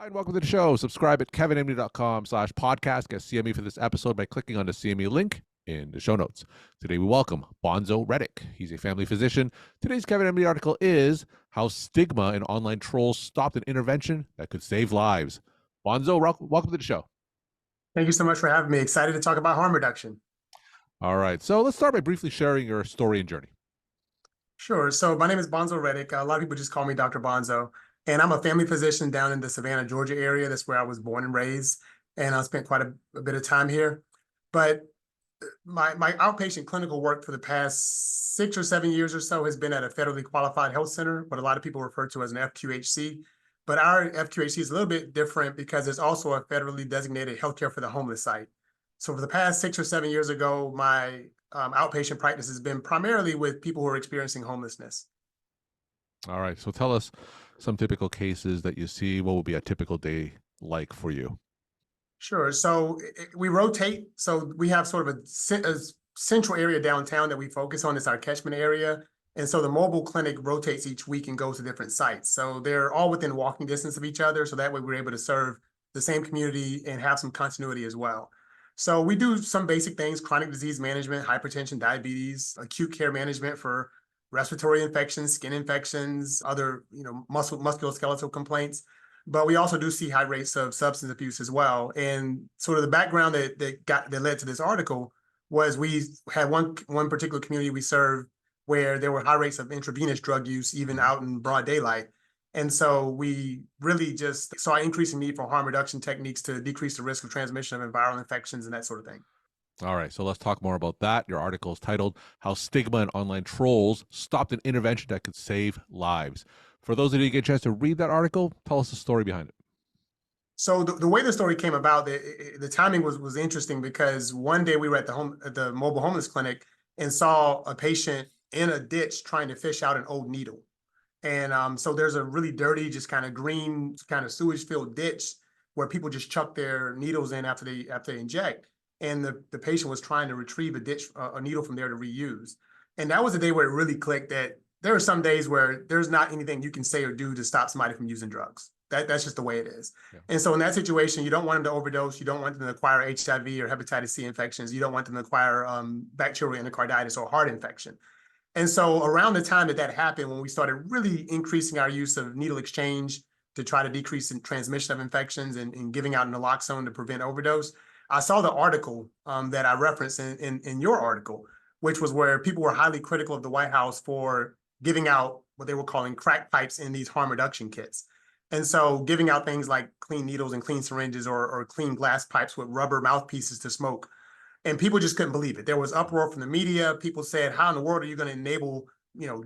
Hi, and welcome to the show. Subscribe at kevinmd.com/podcast. Get CME for this episode by clicking on the CME link in the show notes. Today we welcome Bonzo Reddick. He's a family physician. Today's Kevin MD article is How Stigma and Online Trolls Stopped an Intervention That Could Save Lives. Bonzo, welcome to the show. Thank you so much for having me. Excited to talk about harm reduction. All right, so let's start by briefly sharing your story and journey. Sure. So my name is Bonzo Reddick. A lot of people just call me Dr. Bonzo. And I'm a family physician down in the Savannah, Georgia area. That's where I was born and raised. And I spent quite a bit of time here. But my outpatient clinical work for the past 6 or 7 years or so has been at a federally qualified health center, what a lot of people refer to as an FQHC. But our FQHC is a little bit different because it's also a federally designated healthcare for the homeless site. So for the past 6 or 7 years ago, my outpatient practice has been primarily with people who are experiencing homelessness. All right, so tell us some typical cases that you see. What would be a typical day like for you? Sure. So we rotate. So we have sort of a central area downtown that we focus on. It's our catchment area. And so the mobile clinic rotates each week and goes to different sites. So they're all within walking distance of each other. So that way we're able to serve the same community and have some continuity as well. So we do some basic things: chronic disease management, hypertension, diabetes, acute care management for respiratory infections, skin infections, other musculoskeletal complaints. But we also do see high rates of substance abuse as well. And sort of the background that led to this article was we had one particular community we served where there were high rates of intravenous drug use even out in broad daylight. And so we really just saw an increasing need for harm reduction techniques to decrease the risk of transmission of viral infections and that sort of thing. All right, so let's talk more about that. Your article is titled How Stigma and Online Trolls Stopped an Intervention That Could Save Lives. For those of you who get a chance to read that article, tell us the story behind it. So the way the story came about, the timing was interesting because one day we were at the mobile homeless clinic and saw a patient in a ditch trying to fish out an old needle. And so there's a really dirty, just kind of green, kind of sewage-filled ditch where people just chuck their needles in after they inject. And the patient was trying to retrieve a needle from there to reuse. And that was the day where it really clicked that there are some days where there's not anything you can say or do to stop somebody from using drugs. That's just the way it is. Yeah. And so in that situation, you don't want them to overdose. You don't want them to acquire HIV or hepatitis C infections. You don't want them to acquire bacterial endocarditis or heart infection. And so around the time that happened, when we started really increasing our use of needle exchange to try to decrease the transmission of infections and giving out naloxone to prevent overdose, I saw the article that I referenced in your article, which was where people were highly critical of the White House for giving out what they were calling crack pipes in these harm reduction kits. And so giving out things like clean needles and clean syringes or clean glass pipes with rubber mouthpieces to smoke. And people just couldn't believe it. There was uproar from the media. People said, how in the world are you going to enable,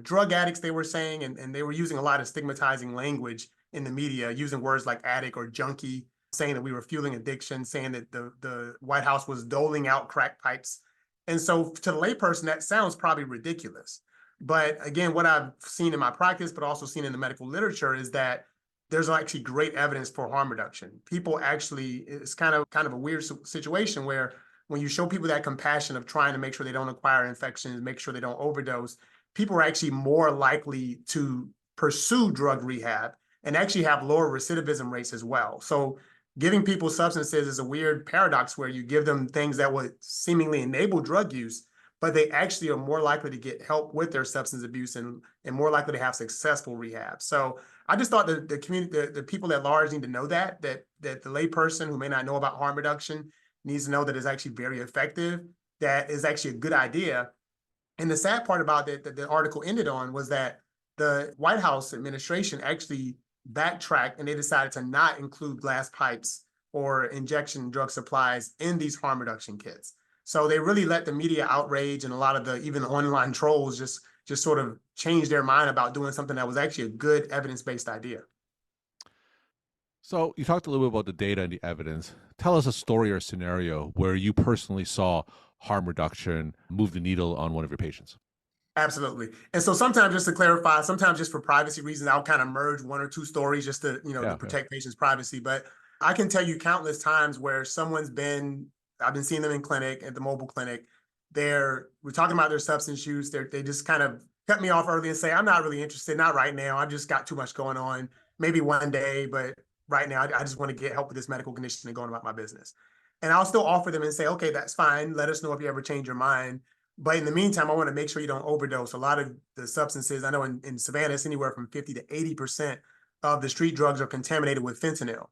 drug addicts, they were saying, and they were using a lot of stigmatizing language in the media, using words like addict or junkie, saying that we were fueling addiction, saying that the White House was doling out crack pipes. And so to the layperson, that sounds probably ridiculous. But again, what I've seen in my practice, but also seen in the medical literature, is that there's actually great evidence for harm reduction. People actually, it's kind of a weird situation where when you show people that compassion of trying to make sure they don't acquire infections, make sure they don't overdose, people are actually more likely to pursue drug rehab and actually have lower recidivism rates as well. So giving people substances is a weird paradox where you give them things that would seemingly enable drug use, but they actually are more likely to get help with their substance abuse and more likely to have successful rehab. So I just thought the community, the people at large need to know that the layperson who may not know about harm reduction needs to know that it's actually very effective, that is actually a good idea. And the sad part about that the article ended on was that the White House administration actually backtracked and they decided to not include glass pipes or injection drug supplies in these harm reduction kits. So they really let the media outrage and a lot of even the online trolls just sort of change their mind about doing something that was actually a good evidence-based idea. So you talked a little bit about the data and the evidence. Tell us a story or a scenario where you personally saw harm reduction move the needle on one of your patients. Absolutely. And so sometimes, just to clarify, sometimes just for privacy reasons, I'll kind of merge one or two stories just to, to protect patients' privacy. But I can tell you countless times where I've been seeing them in clinic, at the mobile clinic. We're talking about their substance use. They just kind of cut me off early and say, I'm not really interested, not right now. I've just got too much going on, maybe one day, but right now. I just want to get help with this medical condition and going about my business. And I'll still offer them and say, okay, that's fine. Let us know if you ever change your mind. But in the meantime, I want to make sure you don't overdose. A lot of the substances, I know in Savannah, it's anywhere from 50 to 80% of the street drugs are contaminated with fentanyl.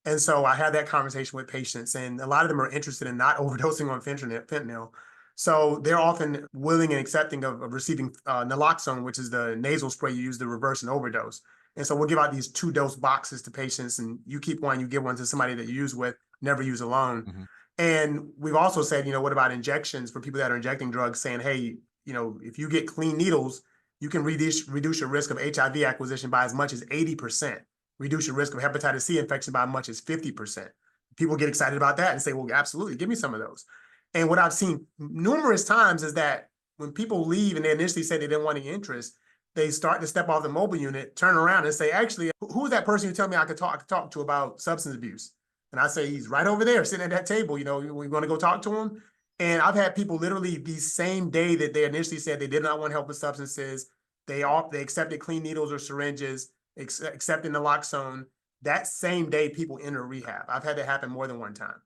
And so I had that conversation with patients, and a lot of them are interested in not overdosing on fentanyl. So they're often willing and accepting of receiving naloxone, which is the nasal spray you use to reverse an overdose. And so we'll give out these 2-dose boxes to patients, and you keep one, you give one to somebody that you use with, never use alone. Mhm. And we've also said, what about injections for people that are injecting drugs, saying, hey, if you get clean needles, you can reduce your risk of HIV acquisition by as much as 80%, reduce your risk of hepatitis C infection by as much as 50%. People get excited about that and say, well, absolutely, give me some of those. And what I've seen numerous times is that when people leave and they initially say they didn't want any interest, they start to step off the mobile unit, turn around and say, actually, who's that person you tell me I could talk to about substance abuse? And I say, he's right over there sitting at that table. We want to go talk to him. And I've had people literally the same day that they initially said they did not want help with substances, they accepted clean needles or syringes, accepting naloxone. That same day, people enter rehab. I've had that happen more than one time.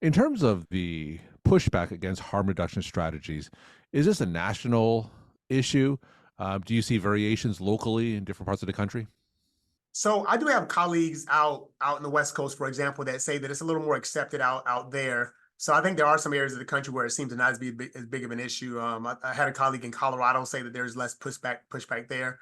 In terms of the pushback against harm reduction strategies, is this a national issue? Do you see variations locally in different parts of the country? So I do have colleagues out in the West Coast, for example, that say that it's a little more accepted out there. So I think there are some areas of the country where it seems to not as big of an issue. I had a colleague in Colorado say that there's less pushback there.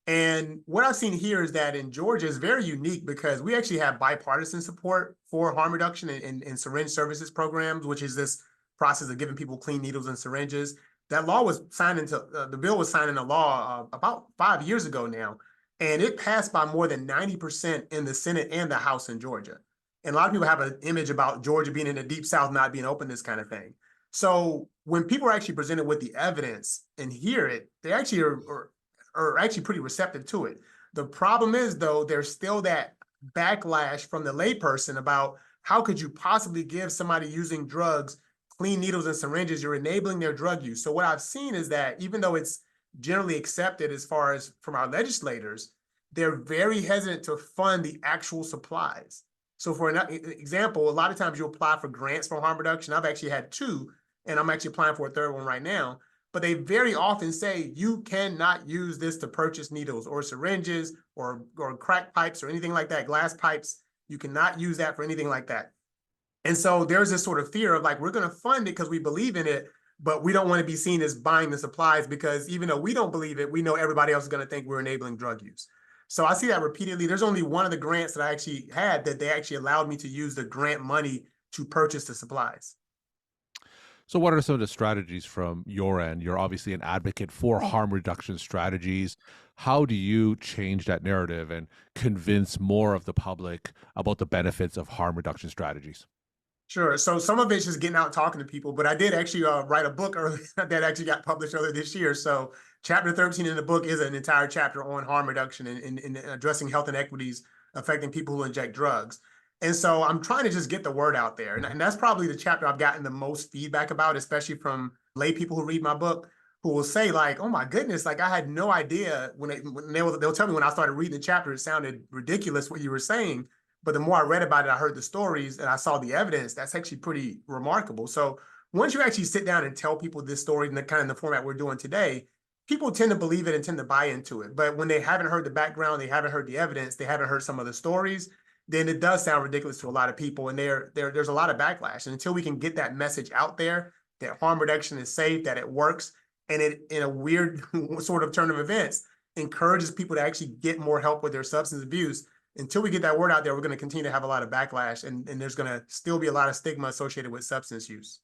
And what I've seen here is that in Georgia is very unique because we actually have bipartisan support for harm reduction and syringe services programs, which is this process of giving people clean needles and syringes. That law was signed into the bill was signed into law about 5 years ago now, and it passed by more than 90% in the Senate and the House in Georgia. And a lot of people have an image about Georgia being in the deep South, not being open, this kind of thing. So when people are actually presented with the evidence and hear it, they actually are actually pretty receptive to it. The problem is, though, there's still that backlash from the layperson about how could you possibly give somebody using drugs clean needles and syringes? You're enabling their drug use. So what I've seen is that even though it's generally accepted as far as from our legislators, they're very hesitant to fund the actual supplies. So for an example, a lot of times you apply for grants for harm reduction. I've actually had 2, and I'm actually applying for a 3rd one right now. But they very often say you cannot use this to purchase needles or syringes or crack pipes or anything like that, glass pipes. You cannot use that for anything like that. And so there's this sort of fear of like, we're going to fund it because we believe in it, but we don't want to be seen as buying the supplies because even though we don't believe it, we know everybody else is going to think we're enabling drug use. So I see that repeatedly. There's only one of the grants that I actually had that they actually allowed me to use the grant money to purchase the supplies. So, what are some of the strategies from your end? You're obviously an advocate for harm reduction strategies. How do you change that narrative and convince more of the public about the benefits of harm reduction strategies? Sure. So some of it's just getting out and talking to people, but I did actually write a book early that actually got published earlier this year. So chapter 13 in the book is an entire chapter on harm reduction and addressing health inequities affecting people who inject drugs. And so I'm trying to just get the word out there. And that's probably the chapter I've gotten the most feedback about, especially from lay people who read my book, who will say like, oh my goodness, like I had no idea they'll tell me when I started reading the chapter, it sounded ridiculous what you were saying. But the more I read about it, I heard the stories and I saw the evidence. That's actually pretty remarkable. So once you actually sit down and tell people this story in the kind of the format we're doing today, people tend to believe it and tend to buy into it. But when they haven't heard the background, they haven't heard the evidence, they haven't heard some of the stories, then it does sound ridiculous to a lot of people. And there's a lot of backlash. And until we can get that message out there that harm reduction is safe, that it works, and it in a weird sort of turn of events encourages people to actually get more help with their substance abuse, until we get that word out there, we're going to continue to have a lot of backlash and there's going to still be a lot of stigma associated with substance use.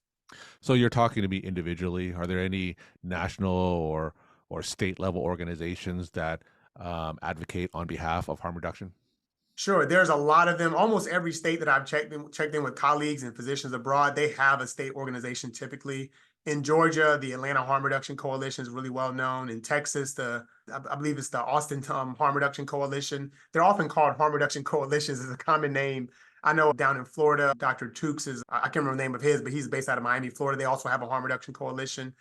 So, you're talking to me individually. Are there any national or state level organizations that advocate on behalf of harm reduction? Sure, there's a lot of them. Almost every state that I've checked in with colleagues and physicians abroad, they have a state organization typically. In Georgia, the Atlanta Harm Reduction Coalition is really well known. In Texas, I believe it's the Austin Harm Reduction Coalition. They're often called harm reduction coalitions as a common name. I know down in Florida, Dr. Tukes I can't remember the name of his, but he's based out of Miami, Florida. They also have a harm reduction coalition.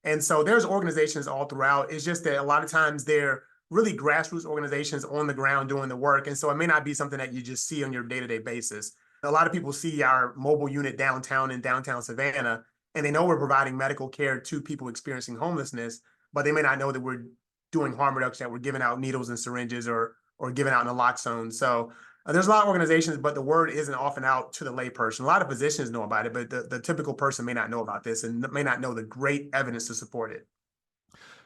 And so there's organizations all throughout. It's just that a lot of times they're really grassroots organizations on the ground doing the work. And so it may not be something that you just see on your day-to-day basis. A lot of people see our mobile unit downtown in downtown Savannah, and they know we're providing medical care to people experiencing homelessness, but they may not know that we're doing harm reduction, that we're giving out needles and syringes or giving out naloxone. So there's a lot of organizations, but the word isn't often out to the layperson. A lot of physicians know about it, but the typical person may not know about this and may not know the great evidence to support it.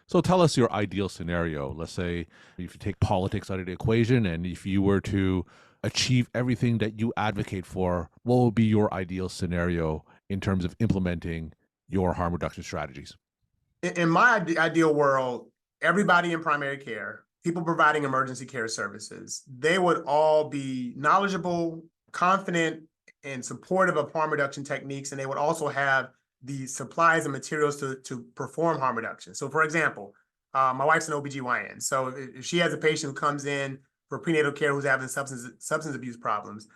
So tell us your ideal scenario. Let's say if you take politics out of the equation and if you were to achieve everything that you advocate for, what would be your ideal scenario in terms of implementing your harm reduction strategies? In my ideal world, everybody in primary care, people providing emergency care services, they would all be knowledgeable, confident, and supportive of harm reduction techniques. And they would also have the supplies and materials to perform harm reduction. So for example, my wife's an OBGYN. So if she has a patient who comes in for prenatal care who's having substance abuse problems,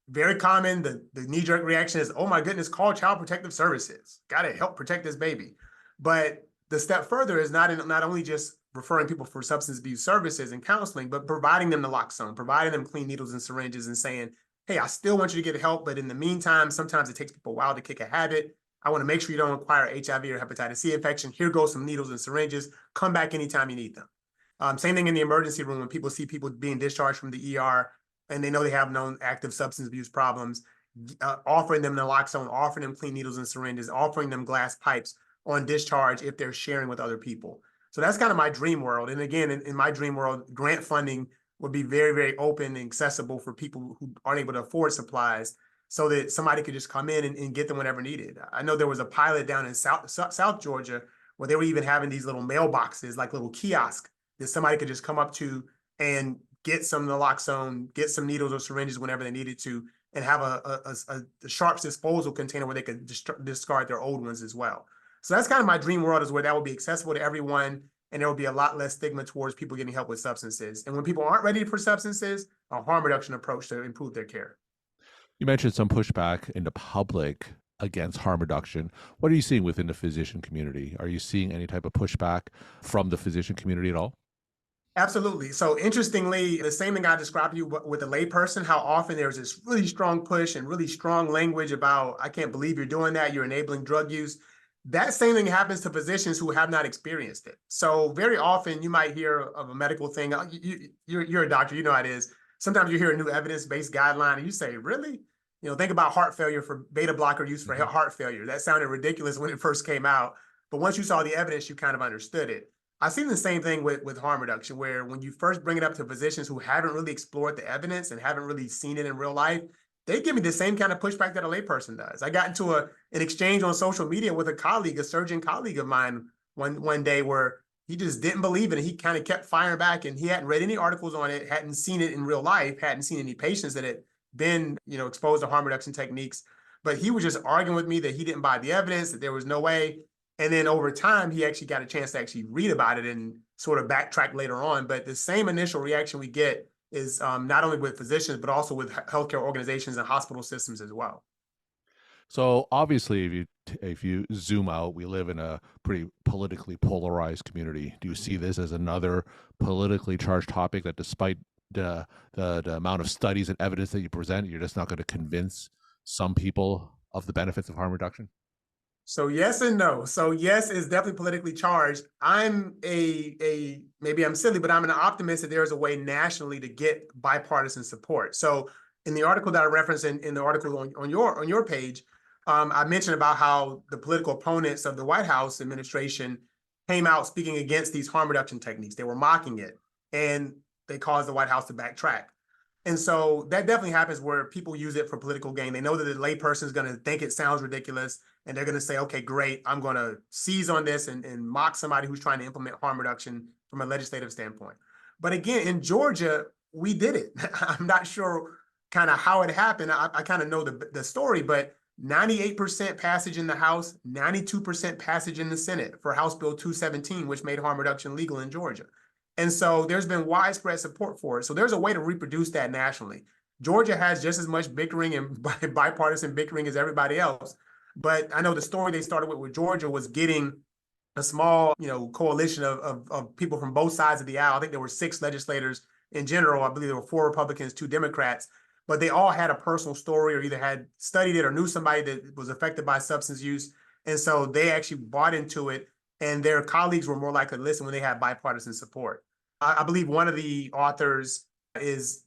very common, the knee-jerk reaction is, oh my goodness, call Child Protective Services. Got to help protect this baby. But the step further is not only just referring people for substance abuse services and counseling, but providing them naloxone, providing them clean needles and syringes and saying, hey, I still want you to get help, but in the meantime, sometimes it takes people a while to kick a habit. I want to make sure you don't acquire HIV or hepatitis C infection. Here goes some needles and syringes. Come back anytime you need them. Same thing in the emergency room when people see people being discharged from the ER and they know they have known active substance abuse problems, offering them naloxone, offering them clean needles and syringes, offering them glass pipes on discharge if they're sharing with other people. So that's kind of my dream world. And again, in my dream world, grant funding would be very, very open and accessible for people who aren't able to afford supplies so that somebody could just come in and get them whenever needed. I know there was a pilot down in South Georgia where they were even having these little mailboxes, like little kiosks that somebody could just come up to and get some naloxone, get some needles or syringes whenever they needed to, and have a sharps disposal container where they could discard their old ones as well. So that's kind of my dream world, is where that will be accessible to everyone, and there will be a lot less stigma towards people getting help with substances. And when people aren't ready for substances, a harm reduction approach to improve their care. You mentioned some pushback in the public against harm reduction. What are you seeing within the physician community? Are you seeing any type of pushback from the physician community at all? Absolutely. So interestingly, the same thing I described to you with a layperson, how often there's this really strong push and really strong language about, I can't believe you're doing that, you're enabling drug use. That same thing happens to physicians who have not experienced it. So very often you might hear of a medical thing. You're a doctor, you know how it is. Sometimes you hear a new evidence-based guideline and you say, really? Think about heart failure for beta blocker use for heart failure. That sounded ridiculous when it first came out. But once you saw the evidence, you kind of understood it. I've seen the same thing with harm reduction, where when you first bring it up to physicians who haven't really explored the evidence and haven't really seen it in real life, they give me the same kind of pushback that a layperson does. I got into an exchange on social media with a colleague, a surgeon colleague of mine, one day where he just didn't believe it. And he kind of kept firing back, and he hadn't read any articles on it, hadn't seen it in real life, hadn't seen any patients that had been, exposed to harm reduction techniques. But he was just arguing with me that he didn't buy the evidence, that there was no way. And then over time, he actually got a chance to actually read about it and sort of backtrack later on. But the same initial reaction we get is not only with physicians, but also with healthcare organizations and hospital systems as well. So obviously, if you zoom out, we live in a pretty politically polarized community. Do you see this as another politically charged topic that, despite the amount of studies and evidence that you present, you're just not going to convince some people of the benefits of harm reduction? So yes and no. So yes, is definitely politically charged. I'm maybe I'm silly, but I'm an optimist that there's a way nationally to get bipartisan support. So in the article that I referenced in the article on your page, I mentioned about how the political opponents of the White House administration came out speaking against these harm reduction techniques. They were mocking it, and they caused the White House to backtrack. And so that definitely happens where people use it for political gain. They know that the layperson is going to think it sounds ridiculous, and they're going to say, okay, great, I'm going to seize on this and mock somebody who's trying to implement harm reduction from a legislative standpoint. But again, in Georgia, we did it. I'm not sure kind of how it happened. I kind of know the story, but 98% passage in the House, 92% passage in the Senate for House Bill 217, which made harm reduction legal in Georgia. And so there's been widespread support for it. So there's a way to reproduce that nationally. Georgia has just as much bickering and bipartisan bickering as everybody else. But I know the story they started with Georgia was getting a small, coalition of people from both sides of the aisle. I think there were 6 legislators in general. I believe there were 4 Republicans, 2 Democrats, but they all had a personal story or either had studied it or knew somebody that was affected by substance use. And so they actually bought into it, and their colleagues were more likely to listen when they had bipartisan support. I believe one of the authors is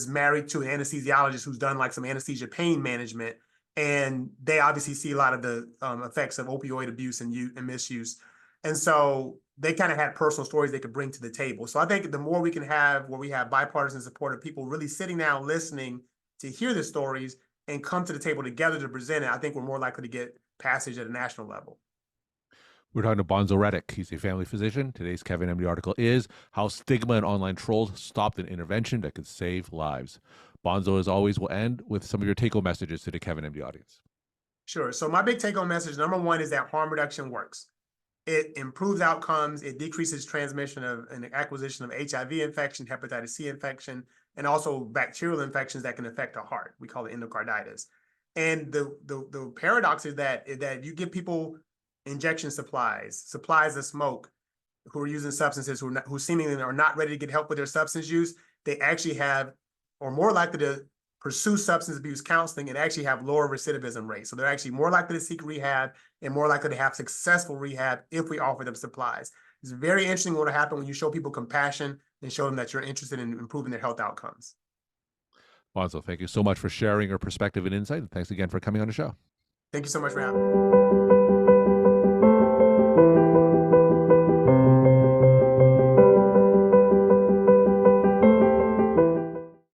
married to an anesthesiologist who's done like some anesthesia pain management, and they obviously see a lot of the effects of opioid abuse and misuse. And so they kind of had personal stories they could bring to the table. So I think the more we can have where we have bipartisan support of people really sitting down, listening to hear the stories and come to the table together to present it, I think we're more likely to get passage at a national level. We're talking to Bonzo Reddick. He's a family physician. Today's Kevin MD article is How Stigma and Online Trolls Stopped an Intervention That Could Save Lives. Bonzo, as always, will end with some of your take-home messages to the Kevin MD audience. Sure. So my big take-home message, number one, is that harm reduction works. It improves outcomes. It decreases transmission of and acquisition of HIV infection, hepatitis C infection, and also bacterial infections that can affect the heart. We call it endocarditis. And the paradox is that you give people injection supplies of smoke, who are using substances, who seemingly are not ready to get help with their substance use. They actually have, or more likely to pursue substance abuse counseling and actually have lower recidivism rates. So they're actually more likely to seek rehab and more likely to have successful rehab if we offer them supplies. It's very interesting what will happen when you show people compassion and show them that you're interested in improving their health outcomes. Bonzo, thank you so much for sharing your perspective and insight. And thanks again for coming on the show. Thank you so much for having me.